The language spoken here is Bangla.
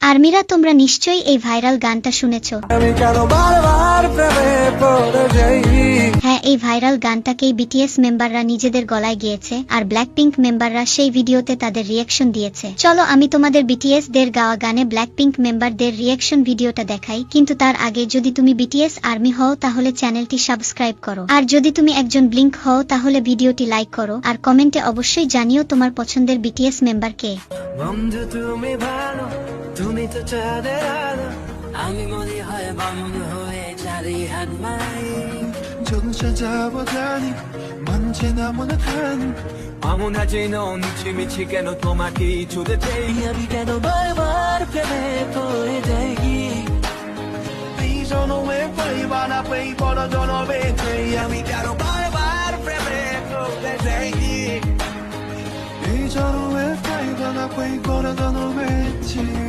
আর্মিরা, তোমরা নিশ্চয়ই এই ভাইরাল গানটা শুনেছ। হ্যাঁ, এই ভাইরাল গানটাকেই বিটিএস মেম্বাররা নিজেদের গলায় গেয়েছে, আর ব্ল্যাকপিঙ্ক মেম্বাররা সেই ভিডিওতে তাদের রিয়াকশন দিয়েছে। চলো আমি তোমাদের বিটিএস দের গাওয়া গানে ব্ল্যাকপিঙ্ক মেম্বারদের রিয়াকশন ভিডিওটা দেখাই, কিন্তু তার আগে যদি তুমি বিটিএস আর্মি হও তাহলে চ্যানেলটি সাবস্ক্রাইব করো, আর যদি তুমি একজন ব্লিঙ্ক হও তাহলে ভিডিওটি লাইক করো, আর কমেন্টে অবশ্যই জানিও তোমার পছন্দের বিটিএস মেম্বার কে। বন্ধু তুমি ভালো, তুমি তো চাঁদের আলো, আমি মনে হয় বন্ধ হয়ে চারি হাত মাই। 저는 찾아보다니 언제나 원하는 아무나지 넌 미치게 너 토마키 주대체 야비게도 바이바르 페메 포에데기 비전호 왜 바이바나 베이버너 전호 베이트 야비게도 바이바르 페메 포에데기 비전호 왜 바이바나 베이버너 전호 베이트